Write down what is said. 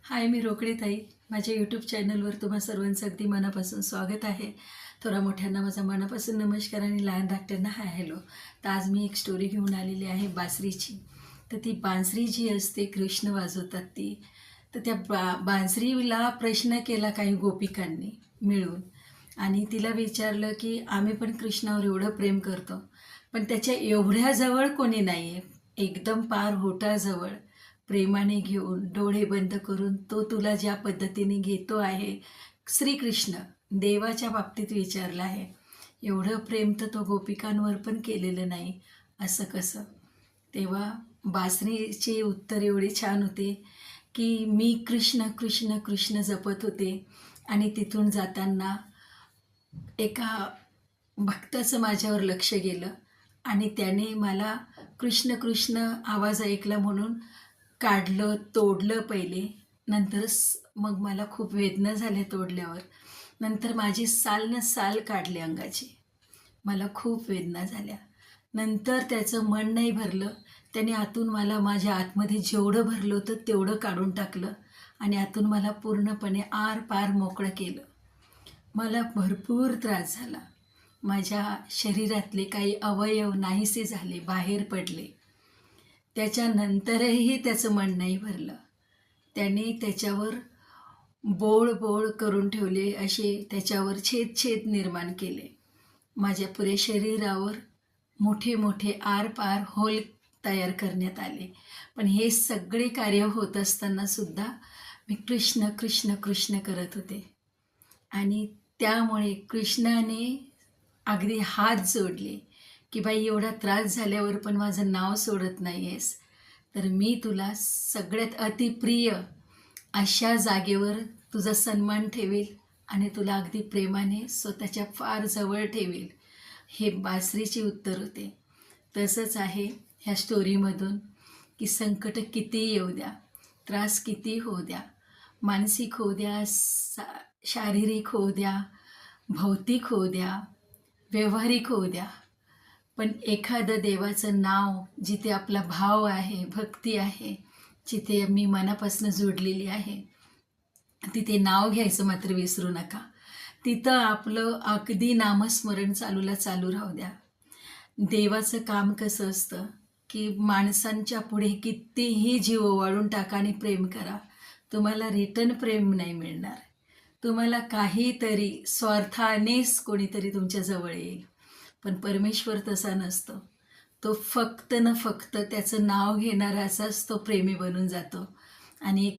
हाय, मी रोकडी ताई. माझ्या यूट्यूब चॅनलवर तुम्हा सर्वांचं अगदी मनापासून स्वागत आहे. थोडा मोठ्यांना माझा मनापासून नमस्कार आणि लहान धाकट्यांना हाय हॅलो. तर आज मी एक स्टोरी घेऊन आलेली आहे बासरीची. तर ती बासरी जी असते कृष्ण वाजवतात ती. तर त्या बासरीला प्रश्न केला काही गोपिकांनी मिळून आणि तिला विचारलं की आम्ही पण कृष्णावर एवढं प्रेम करतो, पण त्याच्या एवढ्या जवळ कोणी नाही आहे, एकदम पार होटाजवळ प्रेमाने घेऊन डोळे बंद करून तो तुला ज्या पद्धतीने घेतो आहे. श्रीकृष्ण देवाच्या बाबतीत विचारलं आहे. एवढं प्रेम तर तो गोपिकांवर पण केलेलं नाही, असं कसं? तेव्हा बासरीचे उत्तर एवढे छान होते की मी कृष्ण कृष्ण कृष्ण जपत होते आणि तिथून जाताना एका भक्ताचं माझ्यावर लक्ष गेलं आणि त्याने मला कृष्ण कृष्ण आवाज ऐकला म्हणून काढलं, तोडलं पहिले. मग मला खूप वेदना झाल्या तोडल्यावर. नंतर माझी साल न साल काढली अंगाची. मला खूप वेदना झाल्या. नंतर त्याचं मन नाही भरलं. त्याने आतून मला माझ्या आतमध्ये जेवढं भरलं होतं तेवढं काढून टाकलं आणि आतून मला पूर्णपणे आरपार मोकळं केलं. मला भरपूर त्रास झाला. माझ्या शरीरातले काही अवयव नाहीसे झाले, बाहेर पडले. त्याच्यानंतरही त्याचं मन नाही भरलं. त्याने त्याच्यावर बोळ बोळ करून ठेवले, असे त्याच्यावर छेद छेद निर्माण केले. माझ्या पुऱ्या शरीरावर मोठे मोठे आरपार होल तयार करण्यात आले. पण हे सगळे कार्य होत असतानासुद्धा मी कृष्ण कृष्ण कृष्ण करत होते आणि त्यामुळे कृष्णाने अगदी हात जोडले की बाई, एवढा त्रास झाल्यावर पण माझं नाव सोडत नाही आहेस, तर मी तुला सगळ्यात अतिप्रिय अशा जागेवर तुझा सन्मान ठेवेल आणि तुला अगदी प्रेमाने स्वतःच्या फार जवळ ठेवेल. हे बासरीचे उत्तर होते. तसंच आहे ह्या स्टोरीमधून की संकट किती येऊ द्या, त्रास किती होऊ द्या, मानसिक होऊ द्या, शारीरिक होऊ द्या, भौतिक होऊ द्या, व्यावहारिक होऊ द्या, पण एखादं देवाचं नाव जिथे आपला भाव आहे, भक्ती आहे, जिथे मी मनापासून जोडलेली आहे, तिथे नाव घ्यायचं मात्र विसरू नका. तिथं आपलं अगदी नामस्मरण चालू राहू द्या. देवाचं काम कसं असतं की माणसांच्या पुढे कितीही जीव ओवाळून टाका आणि प्रेम करा, तुम्हाला रिटर्न प्रेम नाही मिळणार. तुम्हाला काहीतरी स्वार्थानेच कोणीतरी तुमच्या जवळ येईल. पण परमेश्वर तसा नसतो. तो फक्त न फक्त त्याचं नाव घेणाराचाच तो प्रेमी बनून जातो आणि